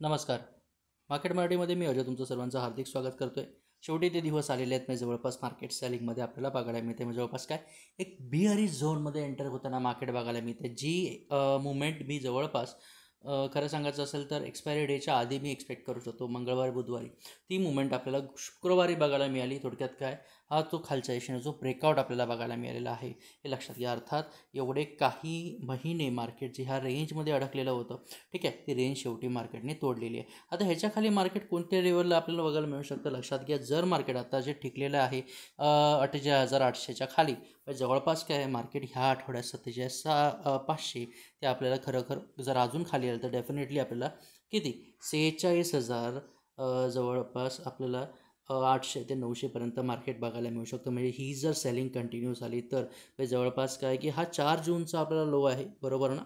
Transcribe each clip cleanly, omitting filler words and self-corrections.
नमस्कार. मार्केट मराठीमध्ये मी अजय तुमचं सर्वांचं हार्दिक स्वागत करतोय. शेवटी ते दिवस आलेले आहेत. म्हणजे जवळपास मार्केट सेलिंगमध्ये आपल्याला बघायला मिळते. म्हणजे जवळपास काय एक बिअरिश झोनमध्ये एंटर होताना मार्केट बघायला मिळते. जी मुवमेंट मी जवळपास खरं सांगायचं असेल तर एक्सपायरी डेच्या आधी मी एक्सपेक्ट करू शकतो. मंगळवारी बुधवारी ती मुवमेंट आपल्याला शुक्रवारी बघायला मिळाली. थोडक्यात काय हा तो खालच्या दिशेने जो ब्रेकआउट आपल्याला बघायला मिळालेला आहे हे लक्षात घ्या. अर्थात एवढे काही महिने मार्केट जे ह्या रेंजमध्ये अडकलेलं होतं, ठीक आहे, ती रेंज शेवटी मार्केटने तोडलेली आहे. आता ह्याच्या खाली मार्केट कोणत्या लेवलला आपल्याला बघायला मिळू शकतं लक्षात घ्या. जर मार्केट आता जे टिकलेलं आहे 48,800च्या खाली, जवळपास काय आहे मार्केट ह्या आठवड्यात 47,500 ते आपल्याला खरोखर जर अजून खाली आलं तर डेफिनेटली आपल्याला किती 46,000 जवळपास आपल्याला 800 ते 900पर्यंत मार्केट बघायला मिळू शकतं. म्हणजे ही जर सेलिंग कंटिन्यू झाली तर जवळपास काय की हा 4 जूनचा आपल्याला लो आहे, बरोबर ना.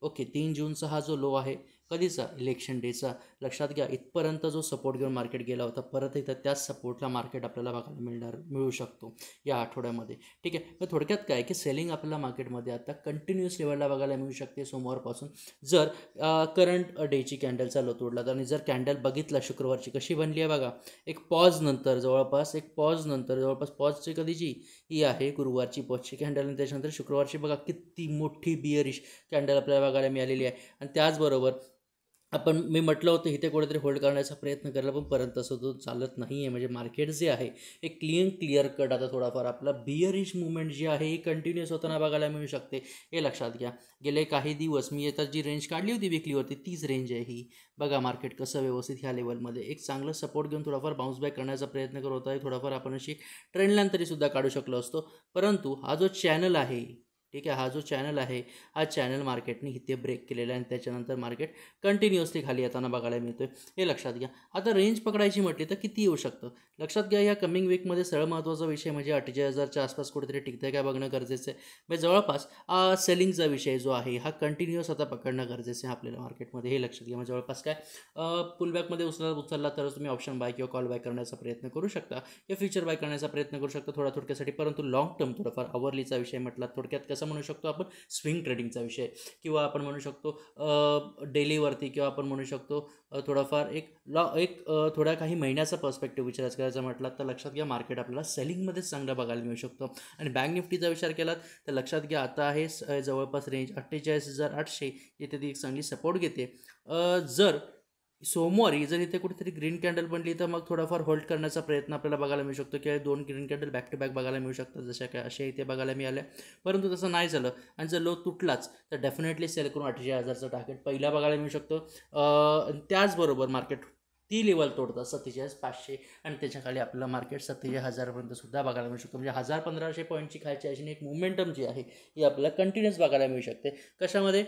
ओके, 3 जूनचा हा जो लो आहे कधीचा इलेक्शन डेचा, लक्षात घ्या. इथपर्यंत जो सपोर्ट घेऊन मार्केट गेला होता, परत एकदा त्याच सपोर्टला मार्केट आपल्याला बघायला मिळू शकतो या आठवड्यामध्ये. ठीक आहे, तर थोडक्यात काय की सेलिंग आपल्याला मार्केटमध्ये आता कंटिन्युअस लेवलला बघायला मिळू शकते सोमवारपासून. जर करंट डेची कॅन्डलचा लो तोडला तर, आणि जर कॅन्डल बघितला शुक्रवारची कशी बनली आहे बघा, एक पॉज नंतर जवळपास पॉजची कधीची ही आहे गुरुवारची पॉजची कॅन्डल, आणि त्याच्यानंतर शुक्रवारची बघा किती मोठी बिअरिश कॅन्डल आपल्याला बघायला मिळालेली आहे. आणि त्याचबरोबर मी म्हटलं होतं इथे कुठेतरी होल्ड करण्याचा प्रयत्न करायला, पण परत तसं तो चालत नाही आहे. म्हणजे मार्केट जे आहे एक क्लिअर कट आता थोडाफार आपला बिअरिश मुवमेंट जी आहे ही कंटिन्युअस होताना बघायला मिळू शकते, हे लक्षात घ्या. गेले काही दिवस मी आता जी रेंज काढली होती विकलीवरती, तीच रेंज आहे ही. बघा मार्केट कसं व्यवस्थित ह्या लेवलमध्ये एक चांगलं सपोर्ट घेऊन थोडाफार बाउन्स बॅक करण्याचा प्रयत्न करत आहे. थोडाफार आपण अशी ट्रेंड लाईन तरीसुद्धा काढू शकलो असतो, परंतु हा जो चॅनल आहे, ठीक आहे, हा जो चॅनल आहे हा चॅनल मार्केटने इथे ब्रेक केलेला आहे आणि त्याच्यानंतर मार्केट कंटिन्युअसली खाली येताना बघायला मिळतो आहे, हे लक्षात घ्या. आता रेंज पकडायची म्हटली तर किती येऊ शकतं लक्षात घ्या. या कमिंग वीकमध्ये सरळ महत्त्वाचा विषय म्हणजे 48,000च्या आसपास कुठेतरी टिकतं आहे काय बघणं गरजेचं आहे. म्हणजे जवळपास सेलिंगचा विषय जो आहे हा कंटिन्युअस आता पकडणं गरजेचं आहे आपल्याला मार्केटमध्ये, हे लक्षात घ्या. म्हणजे जवळपास काय पुलबॅकमध्ये उचलला तरच तुम्ही ऑप्शन बाय किंवा कॉल बाय करण्याचा प्रयत्न करू शकता, या फ्युचर बाय करण्याचा प्रयत्न करू शकता थोड्यासाठी. परंतु लॉंग टर्म थोडाफार आवरलीचा विषय म्हटला, थोडक्यात कसं म्हणू शकतो आपण, स्विंग ट्रेडिंगचा विषय, किंवा आपण म्हणू शकतो डेलीवरती, किंवा आपण म्हणू शकतो थोडाफार थोड्या काही महिन्याचा पर्स्पेक्टिव्ह विचार करायचा म्हटलं तर लक्षात घ्या मार्केट आपल्याला सेलिंगमध्येच चांगलं बघायला मिळू शकतो. आणि बँक निफ्टीचा विचार केला तर लक्षात घ्या आता आहे जवळपास रेंज 48,800, इथे ती एक चांगली सपोर्ट घेते. जर सोमवारी जर इथे कुठेतरी ग्रीन कॅन्डल बनली तर मग थोडाफार होल्ड करण्याचा प्रयत्न आपल्याला बघायला मिळू शकतो, किंवा 2 green candle back to back बघायला मिळू शकतात, जशा काय अशा इथे बघायला मिळाल्या. परंतु तसं नाही झालं आणि जर लो तुटलाच तर डेफिनेटली सेल करून 48,000चं टार्गेट पहिला बघायला मिळू शकतो. त्याचबरोबर मार्केट ती लेवल तोडतात 47,500, आणि त्याच्या खाली आपल्याला मार्केट 47,000पर्यंत सुद्धा बघायला मिळू शकतो. म्हणजे 1,000-1,500 पॉईंटची खायची अशी एक मुवमेंटम जी आहे ही आपल्याला कंटिन्युअस बघायला मिळू शकते. कशामध्ये?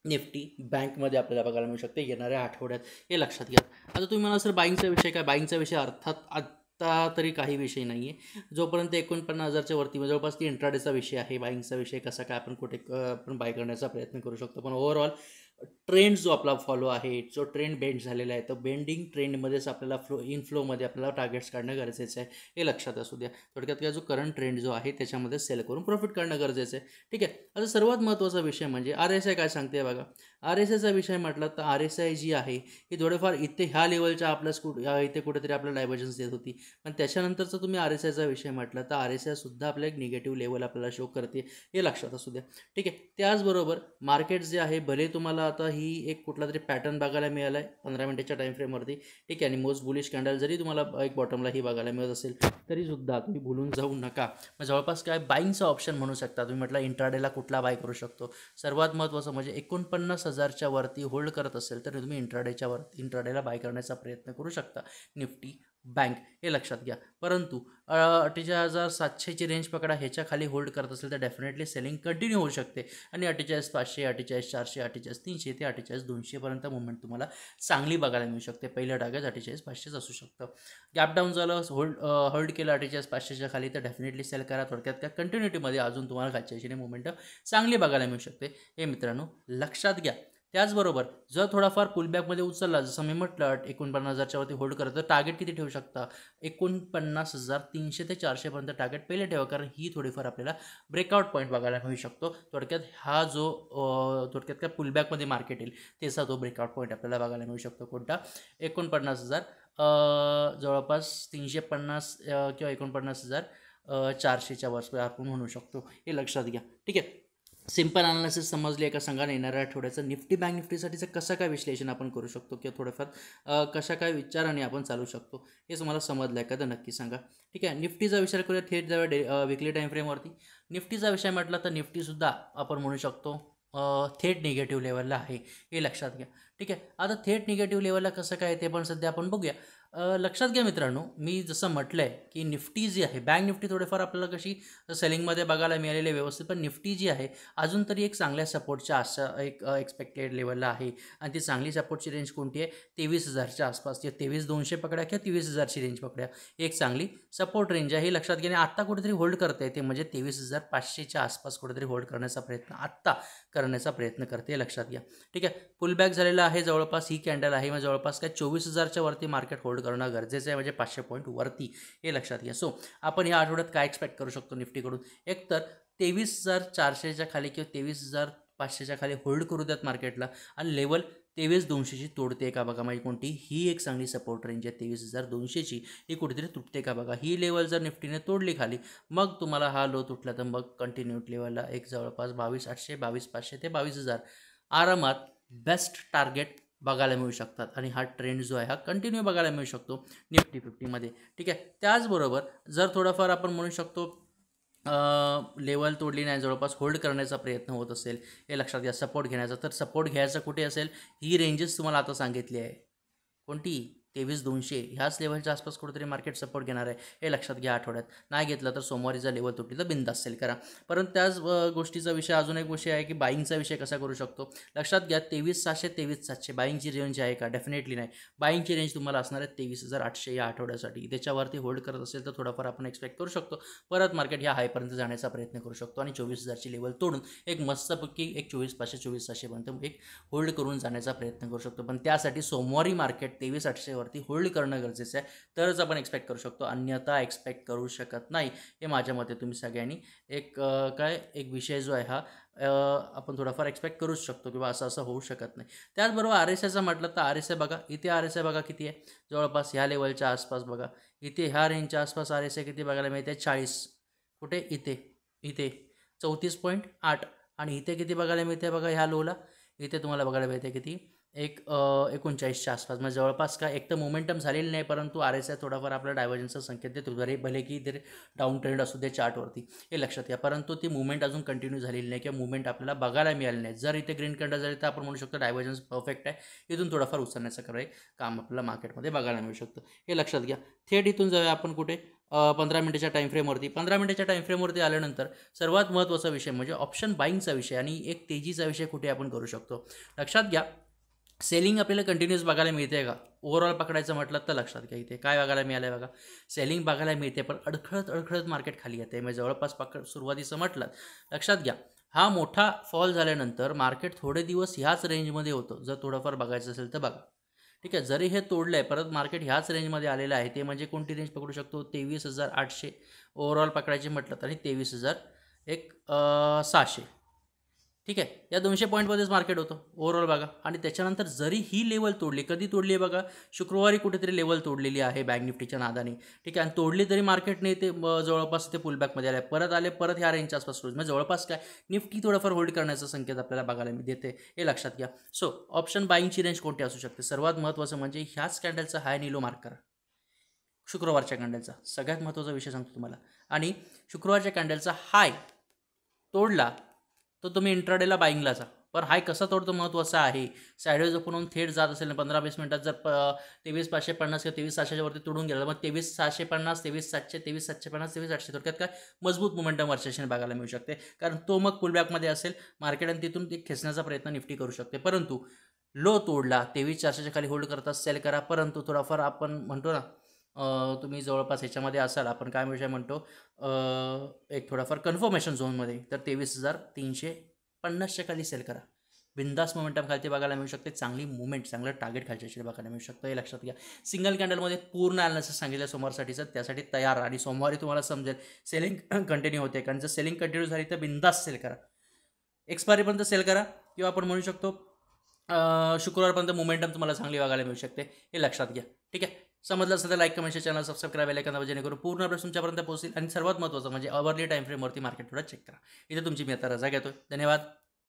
निफ्टी बँकमध्ये आपल्याला बघायला मिळू शकते येणाऱ्या आठवड्यात, हे लक्षात घ्या. आता तुम्ही मला सर बाईंगचा विषय काय, बाईंगचा विषय अर्थात आत्ता तरी काही विषय नाही आहे. जोपर्यंत 49,000च्या वरती जवळपास ती इंट्राडेचा विषय आहे. बाईंगचा विषय कसा काय आपण कुठे आपण बाय करण्याचा प्रयत्न करू शकतो. पण ओव्हरऑल ट्रेंड जो आपला फॉलो आहे, जो ट्रेंड बेंड झालेला आहे, तर बेंडिंग ट्रेंडमध्येच आपल्याला इनफ्लोमध्ये आपल्याला टार्गेट्स काढणं गरजेचं आहे, हे लक्षात असू द्या. थोडक्यात काय जो करंट ट्रेंड जो आहे त्याच्यामध्ये सेल करून प्रॉफिट काढणं गरजेचं आहे, ठीक आहे. आता सर्वात महत्त्वाचा विषय म्हणजे RSI काय सांगते बघा. RSIचा विषय म्हटलं तर RSI जी आहे ही थोडेफार इथे ह्या लेवलच्या आपल्या इथे कुठेतरी आपल्याला डायव्हर्जन्स देत होती, पण त्याच्यानंतरचा तुम्ही RSIचा विषय म्हटलं तर RSI सुद्धा आपल्या एक निगेटिव्ह लेवल आपल्याला शो करते, हे लक्षात असू द्या, ठीक आहे. त्याचबरोबर मार्केट जे आहे भले तुम्हाला आता ही एक कुठला तरी पॅटर्न बघायला मिळाला आहे 15 मिनिटाच्या टाईम फ्रेमवरती, ठीक आहे, आणि मोस्ट बुलिश कॅन्डल जरी तुम्हाला एक बॉटमला ही बघायला मिळत असेल तरीसुद्धा तुम्ही भुलून जाऊ नका. मग जवळपास काय बाईंगचा ऑप्शन म्हणू शकता तुम्ही. म्हटलं इंट्राडेला कुठला बाय करू शकतो, सर्वात महत्त्वाचं म्हणजे 49,000च्या वरती होल्ड करत असेल तर तुम्ही इंट्राडेला बाय करण्याचा प्रयत्न करू शकता निफ्टी बँक, हे लक्षात घ्या. परंतु 48,700ची रेंज पकडा, ह्याच्या खाली होल्ड करत असेल तर डेफिनेटली सेलिंग कंटिन्यू होऊ शकते, आणि 48,500, 48,400, 48,300 ते 48,200पर्यंत मुवमेंट तुम्हाला चांगली बघायला मिळू शकते. पहिलं टार्गेट 48,500 असू शकतं. गॅप डाऊन झालं, होल्ड केलं 48,500च्या खाली तर डेफिनेटली सेल करा. थोडक्यात काय कंटिन्युटीमध्ये अजून तुम्हाला खालच्या दिशेने मुवमेंट चांगली बघायला मिळू शकते, हे मित्रांनो लक्षात घ्या. त्याचबरोबर जर थोडाफार पुलबॅकमध्ये उचलला, जसं मी म्हटलं 49,000च्या वरती होल्ड करत, तर टार्गेट किती ठेवू शकता? 49,300 ते 400पर्यंत टार्गेट पहिले ठेवा, कारण ही थोडीफार आपल्याला ब्रेकआउट पॉईंट बघायला मिळू शकतो. थोडक्यात हा जो थोडक्यात काय पुलबॅकमध्ये मार्केट येईल त्याचा तो ब्रेकआउट पॉईंट आपल्याला बघायला मिळू शकतो. कोणता? 49,000 जवळपास 350 किंवा 49,400च्या वर आपण म्हणू शकतो. हे लक्षात घ्या. ठीक आहे. सिंपल अनालिसिस समजली आहे का? सांगा ना येणाऱ्या आठवड्याचं निफ्टी बँक निफ्टीसाठीचं कसं काय विश्लेषण आपण करू शकतो किंवा थोडंफार कशा काय विचाराने आपण चालू शकतो, हे तुम्हाला समजलं आहे का? तर नक्की सांगा. ठीक आहे. निफ्टीचा विचार करूया थेट जाऊया विकली टाईम फ्रेमवरती. निफ्टीचा विषय म्हटला तर निफ्टीसुद्धा आपण म्हणू शकतो थेट निगेटिव्ह लेवलला आहे, हे लक्षात घ्या. ठीक आहे. आता थेट निगेटिव्ह लेवलला कसं काय ते पण सध्या आपण बघूया. लक्षात घ्या मित्रांनो, मी जसं म्हटलं आहे की निफ्टी जी आहे, बँक निफ्टी थोडेफार आपल्याला कशी सेलिंगमध्ये बघायला मिळालेली आहे व्यवस्थित, पण निफ्टी जी आहे अजून तरी एक चांगल्या सपोर्टच्या एक एक्सपेक्टेड लेवलला आहे. आणि ती चांगली सपोर्टची रेंज कोणती आहे? 23,000च्या आसपास, किंवा 23,200 पकड्या किंवा 23,000ची रेंज पकड्या, एक चांगली सपोर्ट रेंज आहे, हे लक्षात घ्या. आणि आत्ता कुठेतरी होल्ड करता येते, म्हणजे 23,500च्या आसपास कुठेतरी होल्ड करण्याचा प्रयत्न आत्ता करण्याचा प्रयत्न करते, लक्षात घ्या. ठीक आहे. पुलबॅक झालेला आहे जवळपास, ही कॅन्डल आहे, मग जवळपास काय 24,000च्या वरती मार्केट होल्ड करणं गरजेचं आहे, म्हणजे 500 पॉईंट वरती, हे लक्षात घ्या. सो आपण या आठवड्यात काय एक्सपेक्ट करू शकतो निफ्टीकडून? एक तर 23,400च्या खाली किंवा 23,500च्या खाली होल्ड करू द्यात मार्केटला, आणि लेवल 23,200ची तोडते का बघा. म्हणजे कोणती? ही एक चांगली सपोर्ट रेंज आहे 23,200ची, ही कुठेतरी तुटते का बघा. ही लेवल जर निफ्टीने तोडली खाली, मग तुम्हाला हा लो तुटला तर मग कंटिन्यूट लेवलला एक जवळपास 22,800, 22,500 ते 22,000 आरामात बेस्ट टार्गेट बघायला मिळू शकतात. आणि हा ट्रेंड जो आहे हा कंटिन्यू बघायला मिळू शकतो निफ्टी 50मध्ये. ठीक आहे. त्याचबरोबर जर थोडाफार आपण म्हणू शकतो लेवल तोडली नाही, जवळपास होल्ड करण्याचा प्रयत्न होत असेल, हे लक्षात घ्या, सपोर्ट घेण्याचा, तर सपोर्ट घ्यायचा कुठे असेल? ही रेंजेस तुम्हाला आता सांगितली आहे. कोणती? 23,200 ह्याच लेवलच्या आसपास कुठेतरी मार्केट सपोर्ट घेणार आहे, हे लक्षात घ्या. आठवड्यात नाही घेतलं तर सोमवारीचा लेवल तुटली तर बिंदास सेल करा. परंतु त्याच गोष्टीचा विषय अजून एक विषय आहे की बाईंगचा विषय कसा करू शकतो. लक्षात घ्या 23,600 23,700 बाईंगची रेंज आहे का? डेफिनेटली नाही. बाईंगची रेंज तुम्हाला असणार आहे 23,800 या आठवड्यासाठी. त्याच्यावरती होल्ड करत असेल तर थोडाफार आपण एक्सपेक्ट करू शकतो परत मार्केट ह्या हायपर्यंत जाण्याचा प्रयत्न करू शकतो, आणि 24,000ची लेवल तोडून एक मस्तपैकी एक 24,500 24,600पर्यंत एक होल्ड करून जाण्याचा प्रयत्न करू शकतो. पण त्यासाठी सोमवारी मार्केट 23,800 वरती होल्ड करणं गरजेचं आहे, तरच आपण एक्सपेक्ट करू शकतो, अन्यथा एक्सपेक्ट करू शकत नाही. हे माझ्या मते तुम्ही सगळ्यांनी एक एक विषय जो आहे हा आपण थोडाफार एक्सपेक्ट करूच शकतो किंवा असं होऊ शकत नाही. त्याचबरोबर RSIचा म्हटलं तर RSI बघा, इथे RSI बघा किती आहे, जवळपास ह्या लेवलच्या आसपास बघा, इथे ह्या रेंजच्या आसपास RSI किती बघायला मिळते? 40. कुठे? इथे इथे 34.8. आणि इथे किती बघायला मिळते बघा ह्या लोला? इथे तुम्हाला बघायला मिळते किती? एक 39च्या आसपास. म्हणजे जवळपास काय एक तर मोमेंटम झालेली नाही, परंतु RSI थोडाफार आपला डायव्हर्जनचा संकेत देतो, भले की इथे डाऊन ट्रेंड असू दे चार्टवरती, हे लक्षात घ्या. परंतु ती मुवमेंट अजून कंटिन्यू झालेली नाही किंवा मुवमेंट आपल्याला बघायला मिळाली नाही. जर इथे ग्रीन कॅन्डल झाली तर आपण म्हणू शकतो डायव्हर्जन्स परफेक्ट आहे, इथून थोडाफार उचलण्याचं काम आपल्याला मार्केटमध्ये बघायला मिळू शकतं, हे लक्षात घ्या. थेट इथून जाऊया आपण कुठे? 15 मिनिटाच्या टाईम फ्रेमवरती. 15 मिनिटाच्या टाईम फ्रेमवरती आल्यानंतर सर्वात महत्त्वाचा विषय म्हणजे ऑप्शन बाईंगचा विषय आणि एक तेजीचा विषय कुठे आपण करू शकतो. लक्षात घ्या, सेलिंग आपल्याला कंटिन्यूस बघायला मिळते का? ओव्हरऑल पकडायचं म्हटलं तर लक्षात घ्या इथे काय बघायला मिळालं आहे बघा, सेलिंग बघायला मिळते, पण अडखळत मार्केट खाली येते. म्हणजे जवळपास सुरुवातीचं म्हटलं, लक्षात घ्या हा मोठा फॉल झाल्यानंतर मार्केट थोडे दिवस ह्याच रेंजमध्ये होतं. जर थोडंफार बघायचं असेल तर बघा. ठीक आहे. जरी हे तोडलं आहे, परत मार्केट ह्याच रेंजमध्ये आलेलं आहे, ते म्हणजे कोणती रेंज पकडू शकतो? 23,800 ओव्हरऑल पकडायची म्हटलं तरी 23,600. ठीक आहे. या 200 पॉईंटमध्येच मार्केट होतं ओव्हरऑल बघा. आणि त्याच्यानंतर जरी ही लेवल तोडली, कधी तोडली आहे बघा? शुक्रवारी कुठेतरी लेवल तोडलेली आहे बँक निफ्टीच्या नादाने. ठीक आहे. आणि तोडली तरी मार्केटने ते जवळपास ते पुलबॅकमध्ये आले, परत ह्या रेंजच्या आसपास रोज, म्हणजे जवळपास काय निफ्टी थोडंफार होल्ड करण्याचा संकेत आपल्याला बघायला देते, हे लक्षात घ्या. सो ऑप्शन बाईंगची रेंज कोणती असू शकते? सर्वात महत्त्वाचं म्हणजे ह्याच कॅन्डलचा हाय आणि लो मार्क करा. शुक्रवारच्या कॅन्डलचा सगळ्यात महत्त्वाचा विषय सांगतो तुम्हाला. आणि शुक्रवारच्या कॅन्डलचा हाय तोडला तर तुम्ही इंट्राडेला बाईंगला जा. पण हाय कसा तोडतो महत्त्वाचा आहे. साईडवेज ओपन थेट जात असेल 15-20 मिनिटात जर 23,550 किंवा 23,600च्या वरती तोडून गेला, मग 23,650, 23,700, 23,750, 23,800 थोडक्यात काय मजबूत मोमेंटम वर्षाशी बघायला मिळू शकते, कारण तो मग पुलबॅकमध्ये असेल मार्केट आणि तिथून ते खेचण्याचा प्रयत्न निफ्टी करू शकते. परंतु लो तोडला 23,400च्या खाली होल्ड करता सेल करा. परंतु थोडाफार आपण म्हणतो ना तुम्ही जवळपास ह्याच्यामध्ये असाल, आपण काय विषय म्हणतो एक थोडाफार कन्फर्मेशन झोनमध्ये, तर 23,350च्या खाली सेल करा. बिंदास मोमेंटम खालती बघायला मिळू शकते, चांगली मुवमेंट, चांगलं टार्गेट खालच्या बघायला मिळू शकतं, हे लक्षात घ्या. सिंगल कॅन्डलमध्ये पूर्ण ॲनालिसिस सांगितलं सोमवारसाठीचं, त्यासाठी तयार. आणि सोमवारी तुम्हाला समजेल सेलिंग कंटिन्यू होते, कारण जर सेलिंग कंटिन्यू झाली तर बिंदास सेल करा, एक्सपायरीपर्यंत सेल करा, किंवा आपण म्हणू शकतो शुक्रवारपर्यंत मोमेंटम तुम्हाला चांगली बघायला मिळू शकते, हे लक्षात घ्या. ठीक आहे, समजलं असेल तर लाईक, कमेंट, चॅनल सबस्क्राईब करायला एखादा, जेणेकरून पूर्ण अपडेट तुमच्यापर्यंत पोहोचतील. आणि सर्वात महत्त्वाचं म्हणजे अवर्ली टाईम फ्रेमवरती मार्केट थोडा चेक करा. इथे तुमची मी आता रजा घेतो. धन्यवाद.